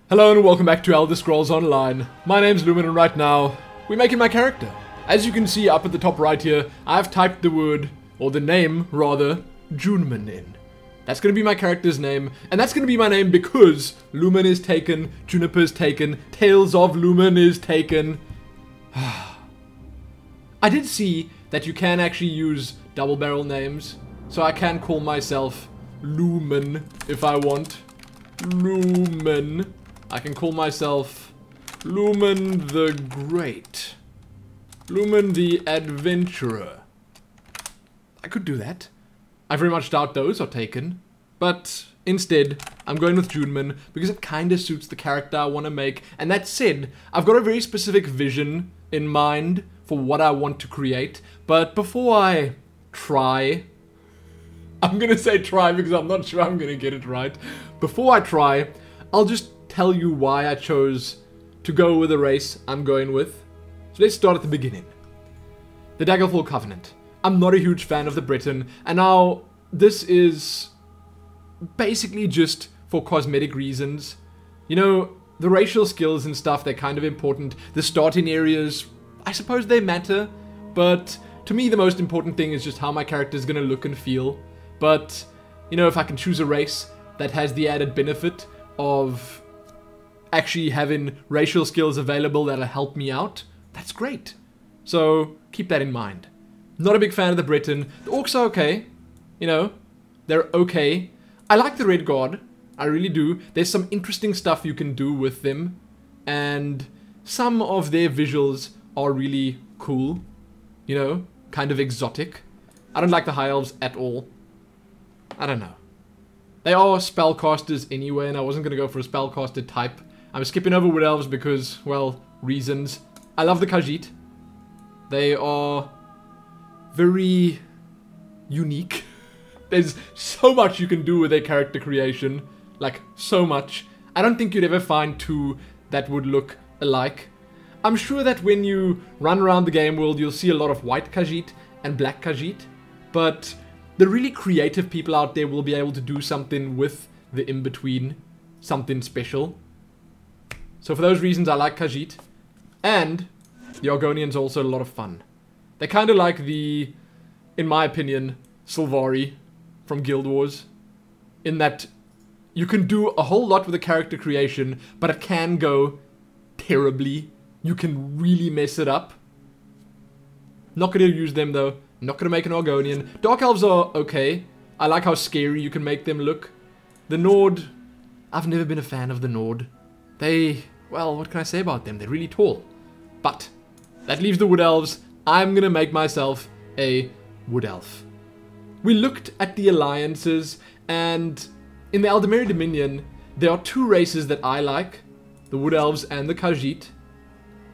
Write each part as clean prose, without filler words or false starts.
Hello and welcome back to Elder Scrolls Online. My name's Lumin and right now, we're making my character. As you can see up at the top right here, I've typed the word, or the name rather, Junemin in. That's going to be my character's name, and that's going to be my name because Lumin is taken, Juniper's taken, Tales of Lumin is taken. I did see that you can actually use double barrel names, so I can call myself Lumin if I want. Lumin. I can call myself Lumin the Great. Lumin the Adventurer. I could do that. I very much doubt those are taken. But instead, I'm going with Junemin because it kind of suits the character I want to make. And that said, I've got a very specific vision in mind for what I want to create. But before I try... I'm going to say try because I'm not sure I'm going to get it right. Before I try, I'll just tell you why I chose to go with the race I'm going with. So let's start at the beginning. The Daggerfall Covenant. I'm not a huge fan of the Briton, and now this is basically just for cosmetic reasons. You know, the racial skills and stuff, they're kind of important. The starting areas, I suppose they matter, but to me the most important thing is just how my character is going to look and feel. But, you know, if I can choose a race that has the added benefit of actually having racial skills available that'll help me out, that's great. So, keep that in mind. Not a big fan of the Briton. The Orcs are okay. You know, they're okay. I like the Red Guard. I really do. There's some interesting stuff you can do with them. And some of their visuals are really cool. You know, kind of exotic. I don't like the High Elves at all. I don't know. They are spellcasters anyway, and I wasn't going to go for a spellcaster type. I'm skipping over Wood Elves because, well, reasons. I love the Khajiit. They are very unique. There's so much you can do with their character creation. Like, so much. I don't think you'd ever find two that would look alike. I'm sure that when you run around the game world, you'll see a lot of white Khajiit and black Khajiit. But the really creative people out there will be able to do something with the in-between. Something special. So for those reasons, I like Khajiit. And the Argonians are also a lot of fun. They're kind of like the, in my opinion, Sylvari from Guild Wars. In that you can do a whole lot with the character creation, but it can go terribly. You can really mess it up. Not going to use them though. Not going to make an Argonian. Dark Elves are okay. I like how scary you can make them look. The Nord, I've never been a fan of the Nord. They, well, what can I say about them? They're really tall. But that leaves the Wood Elves. I'm going to make myself a Wood Elf. We looked at the alliances, and in the Aldemiri Dominion, there are two races that I like. The Wood Elves and the Khajiit.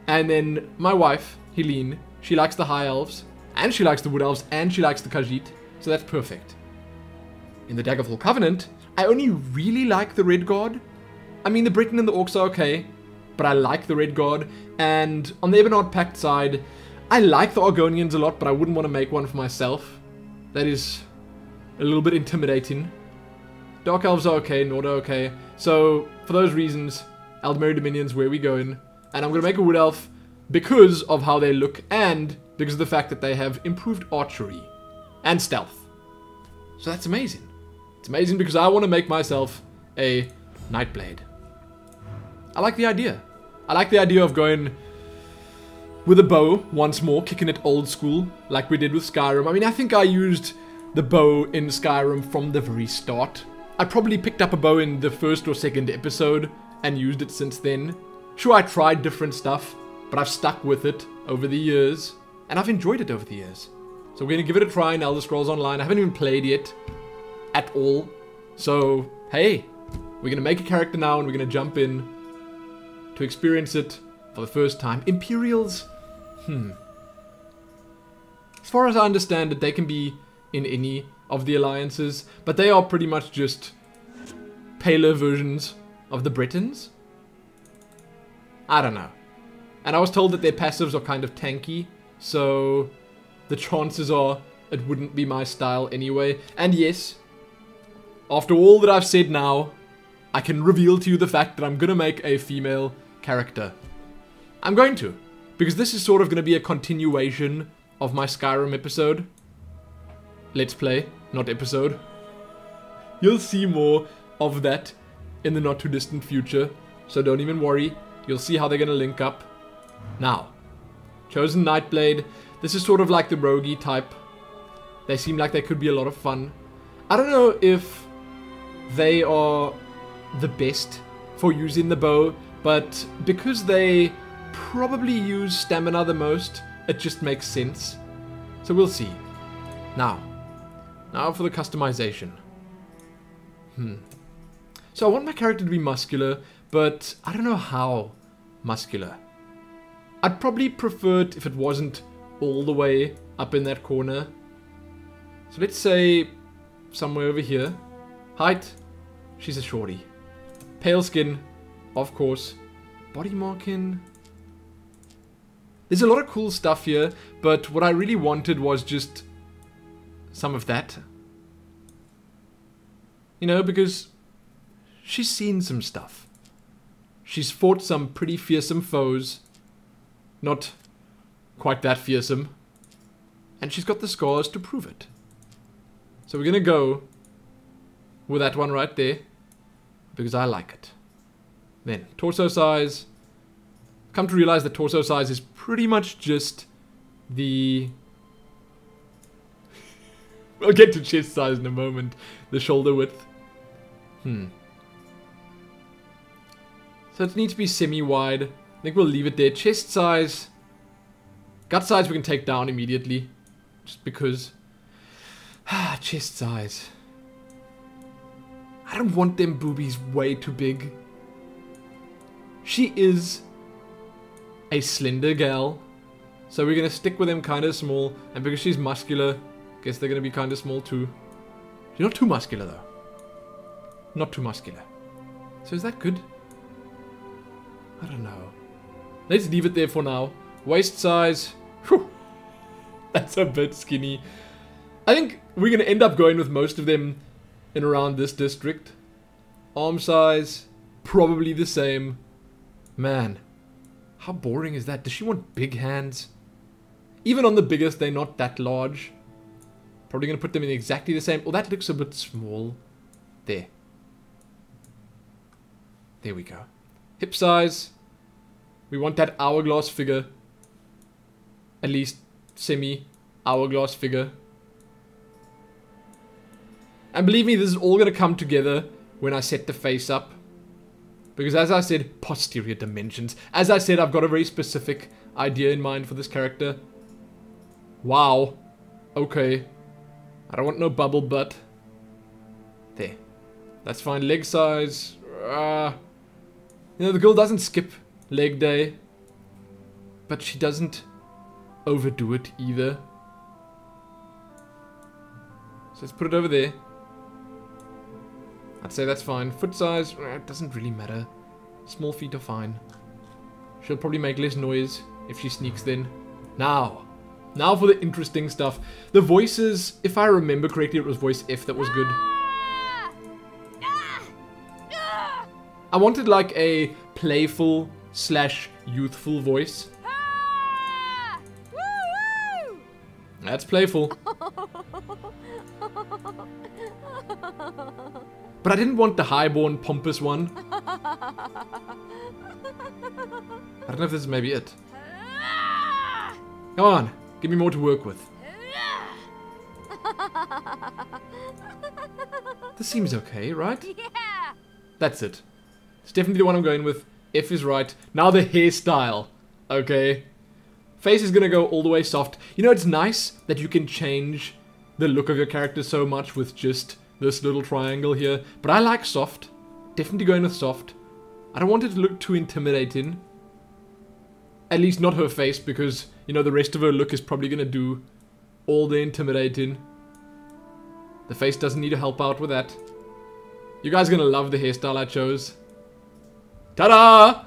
And then my wife, Helene, she likes the High Elves. And she likes the Wood Elves, and she likes the Khajiit. So that's perfect. In the Daggerfall Covenant, I only really like the Red Guard. I mean, the Briton and the Orcs are okay, but I like the Red Guard. And on the Ebonheart Pact side, I like the Argonians a lot, but I wouldn't want to make one for myself. That is a little bit intimidating. Dark Elves are okay, Nord are okay. So, for those reasons, Aldemiri Dominion's where we're going. And I'm going to make a Wood Elf because of how they look and because of the fact that they have improved archery and stealth. So that's amazing. It's amazing because I want to make myself a Nightblade. I like the idea. I like the idea of going with a bow once more, kicking it old school like we did with Skyrim. I mean, I think I used the bow in Skyrim from the very start. I probably picked up a bow in the first or second episode and used it since then. Sure, I tried different stuff, but I've stuck with it over the years, and I've enjoyed it over the years. So we're going to give it a try in Elder Scrolls Online. I haven't even played yet at all. So, hey, we're going to make a character now and we're going to jump in to experience it for the first time. Imperials? As far as I understand it, they can be in any of the alliances, but they are pretty much just paler versions of the Britons. I don't know. And I was told that their passives are kind of tanky, so the chances are it wouldn't be my style anyway. And yes, after all that I've said now, I can reveal to you the fact that I'm gonna make a female character. I'm going to. Because this is sort of gonna be a continuation of my Skyrim episode. Let's play, not episode. You'll see more of that in the not too distant future. So don't even worry. You'll see how they're gonna link up. Now, Chosen Nightblade. This is sort of like the roguey type. They seem like they could be a lot of fun. I don't know if they are the best for using the bow, but because they probably use stamina the most, it just makes sense. So we'll see. Now for the customization. So I want my character to be muscular, but I don't know how muscular. I'd probably prefer it if it wasn't all the way up in that corner. So let's say somewhere over here. Height, she's a shorty. Pale skin, of course. Body marking. There's a lot of cool stuff here, but what I really wanted was just some of that. You know, because she's seen some stuff. She's fought some pretty fearsome foes. Not quite that fearsome. And she's got the scars to prove it. So we're gonna go with that one right there, because I like it. Then, torso size. Come to realize that torso size is pretty much just the... We'll get to chest size in a moment. The shoulder width. So it needs to be semi-wide. I think we'll leave it there. Chest size. Gut size we can take down immediately. Just because... chest size. I don't want them boobies way too big. She is a slender gal. So we're going to stick with them kind of small. And because she's muscular, guess they're going to be kind of small too. She's not too muscular though. Not too muscular. So is that good? I don't know. Let's leave it there for now. Waist size. Whew, that's a bit skinny. I think we're going to end up going with most of them in around this district. Arm size. Probably the same. Man. How boring is that? Does she want big hands? Even on the biggest, they're not that large. Probably going to put them in exactly the same. Oh, that looks a bit small. There. There we go. Hip size. We want that hourglass figure. At least semi-hourglass figure. And believe me, this is all going to come together when I set the face up. Because as I said, posterior dimensions. As I said, I've got a very specific idea in mind for this character. Wow. Okay. I don't want no bubble butt. There. That's fine. Leg size. You know, the girl doesn't skip leg day. But she doesn't overdo it either. So let's put it over there. I'd say that's fine. Foot size, it doesn't really matter. Small feet are fine. She'll probably make less noise if she sneaks then. Now for the interesting stuff. The voices, if I remember correctly, it was voice F that was good. I wanted like a playful / youthful voice. That's playful. But I didn't want the highborn, pompous one. I don't know if this is maybe it. Come on, give me more to work with. This seems okay, right? Yeah. That's it. It's definitely the one I'm going with. F is right. Now the hairstyle. Okay. Face is gonna go all the way soft. You know, it's nice that you can change the look of your character so much with just this little triangle here. But I like soft. Definitely going with soft. I don't want it to look too intimidating. At least not her face, because, you know, the rest of her look is probably gonna do all the intimidating. The face doesn't need to help out with that. You guys are gonna love the hairstyle I chose. Ta-da!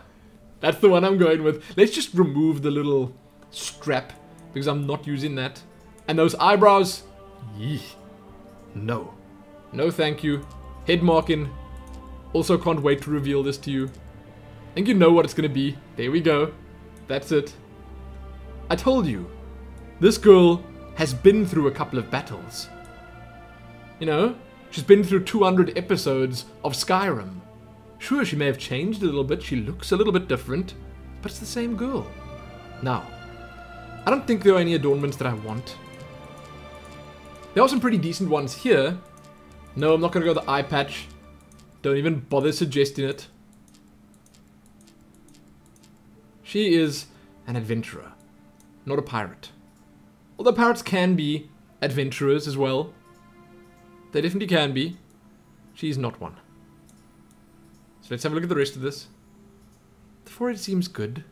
That's the one I'm going with. Let's just remove the little strap, because I'm not using that. And those eyebrows, yee. No. No thank you. Head marking, Also can't wait to reveal this to you. I think you know what it's gonna be. There we go. That's it. I told you. This girl has been through a couple of battles. You know? She's been through 200 episodes of Skyrim. Sure, she may have changed a little bit. She looks a little bit different. But it's the same girl. Now, I don't think there are any adornments that I want. There are some pretty decent ones here. No, I'm not going to go the eye patch. Don't even bother suggesting it. She is an adventurer, not a pirate. Although pirates can be adventurers as well. They definitely can be. She's not one. So let's have a look at the rest of this. The forehead seems good.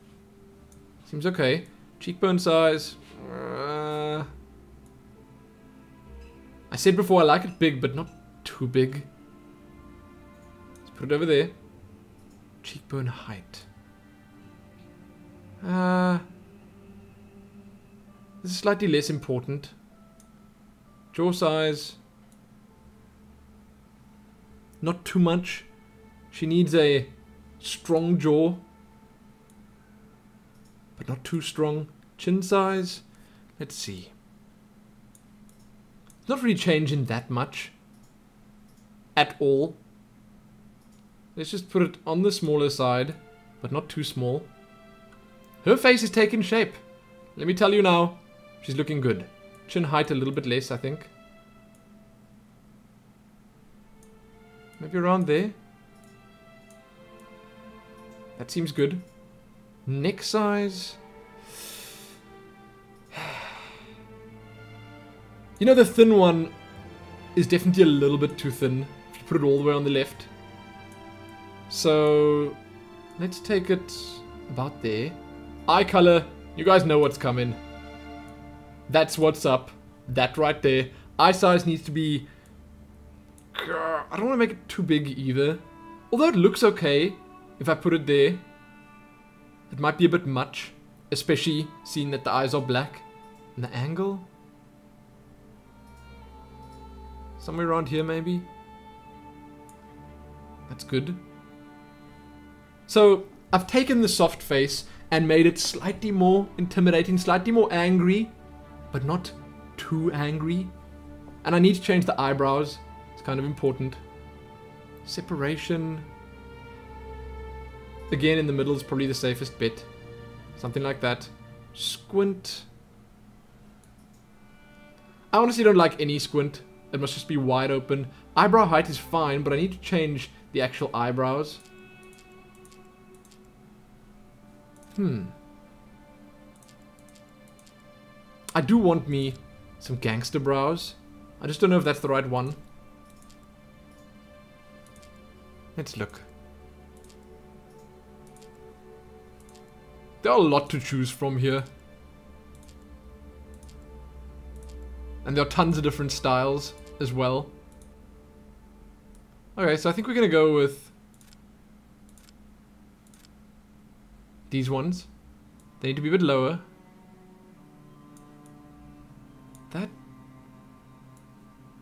Seems okay. Cheekbone size. I said before I like it big, but not too big. Let's put it over there. Cheekbone height. This is slightly less important. Jaw size. Not too much. She needs a strong jaw. But not too strong. Chin size. Let's see. It's not really changing that much. At all. Let's just put it on the smaller side. But not too small. Her face is taking shape. Let me tell you now. She's looking good. Chin height a little bit less, I think. Maybe around there. That seems good. Neck size. You know, the thin one is definitely a little bit too thin if you put it all the way on the left. So let's take it about there. Eye color, you guys know what's coming. That's what's up. That right there. Eye size needs to be... I don't want to make it too big either. Although it looks okay if I put it there. It might be a bit much. Especially seeing that the eyes are black. And the angle? Somewhere around here maybe. That's good. So I've taken the soft face and made it slightly more intimidating, slightly more angry, but not too angry. And I need to change the eyebrows. It's kind of important. Separation. Again, in the middle is probably the safest bet. Something like that. Squint. I honestly don't like any squint. It must just be wide open. Eyebrow height is fine, but I need to change the actual eyebrows. I do want me some gangster brows. I just don't know if that's the right one. Let's look. There are a lot to choose from here. And there are tons of different styles as well. Okay, so I think we're gonna go with these ones. They need to be a bit lower. That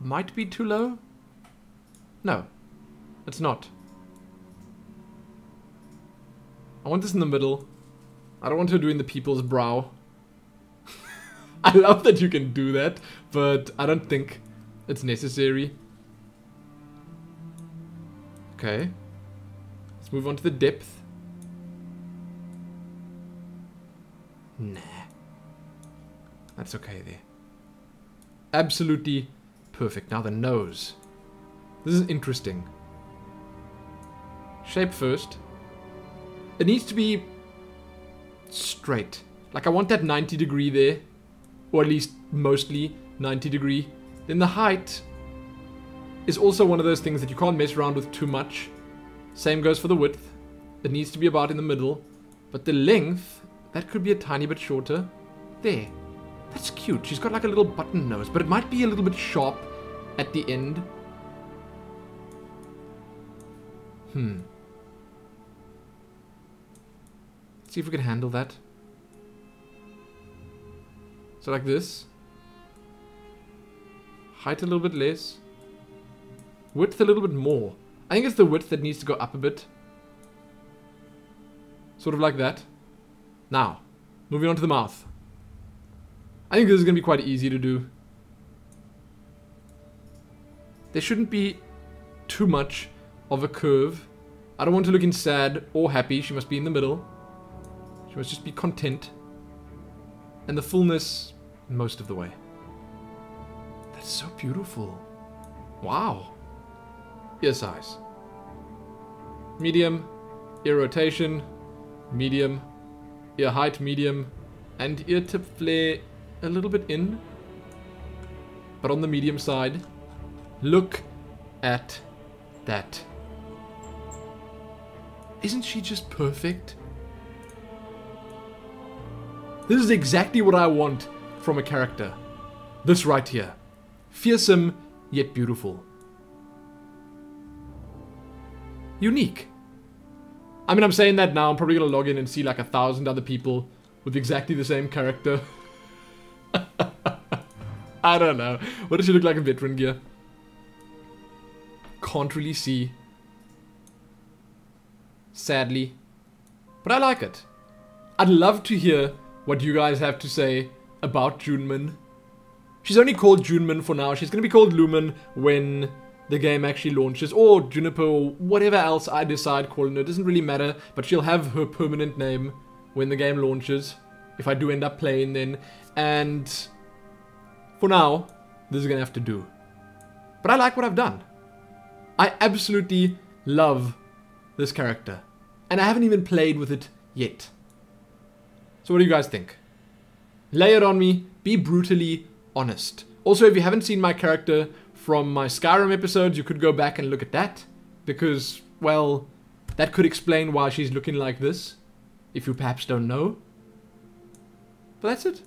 might be too low. No, it's not. I want this in the middle. I don't want her doing the people's brow. I love that you can do that, but I don't think it's necessary. Okay. Let's move on to the depth. Nah. That's okay there. Absolutely perfect. Now the nose. This is interesting. Shape first. It needs to be straight. Like I want that 90 degree there. Or at least mostly 90 degree. Then the height is also one of those things that you can't mess around with too much. Same goes for the width. It needs to be about in the middle. But the length, that could be a tiny bit shorter. There. That's cute. She's got like a little button nose, but it might be a little bit sharp at the end. Let's see if we can handle that. So like this. Height a little bit less. Width a little bit more. I think it's the width that needs to go up a bit. Sort of like that. Now, moving on to the mouth. I think this is going to be quite easy to do. There shouldn't be too much of a curve. I don't want her looking sad or happy. She must be in the middle. She must just be content. And the fullness most of the way. That's so beautiful. Wow. Ear size. Medium. Ear rotation. Medium. Ear height, medium. And ear tip flare a little bit in. But on the medium side. Look at that. Isn't she just perfect? This is exactly what I want from a character. This right here. Fearsome, yet beautiful. Unique. I mean, I'm saying that now. I'm probably going to log in and see like 1,000 other people with exactly the same character. I don't know. What does she look like in veteran gear? Can't really see. Sadly. But I like it. I'd love to hear what you guys have to say about Junemin. She's only called Junemin for now. She's going to be called Lumin when the game actually launches. Or Juniper or whatever else I decide calling her. It doesn't really matter. But she'll have her permanent name when the game launches. If I do end up playing then. And for now, this is going to have to do. But I like what I've done. I absolutely love this character. And I haven't even played with it yet. So what do you guys think? Lay it on me. Be brutally honest. Also, if you haven't seen my character from my Skyrim episodes, you could go back and look at that. Because, well, that could explain why she's looking like this. If you perhaps don't know. But that's it.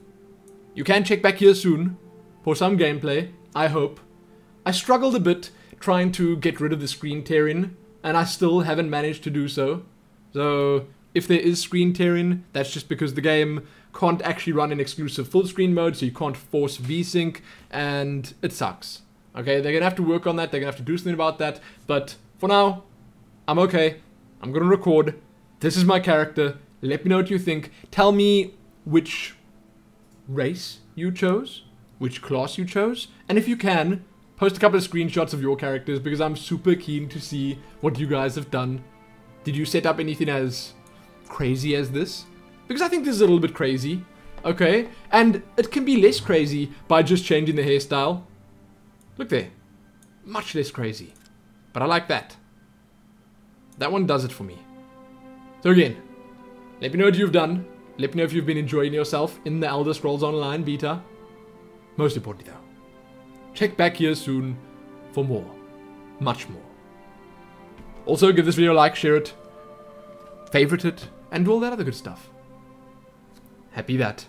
You can check back here soon for some gameplay, I hope. I struggled a bit trying to get rid of the screen tearing, and I still haven't managed to do so. So if there is screen tearing, that's just because the game can't actually run in exclusive full screen mode, so you can't force VSync, and it sucks. Okay, they're gonna have to work on that, they're gonna have to do something about that, but for now, I'm okay. I'm gonna record. This is my character. Let me know what you think. Tell me which race you chose, which class you chose, and if you can, post a couple of screenshots of your characters, because I'm super keen to see what you guys have done. Did you set up anything as crazy as this? Because I think this is a little bit crazy, okay? And it can be less crazy by just changing the hairstyle. Look there. Much less crazy. But I like that. That one does it for me. So again, let me know what you've done. Let me know if you've been enjoying yourself in the Elder Scrolls Online beta. Most importantly though, check back here soon for more. Much more. Also, give this video a like, share it, favorite it, and do all that other good stuff. Happy that.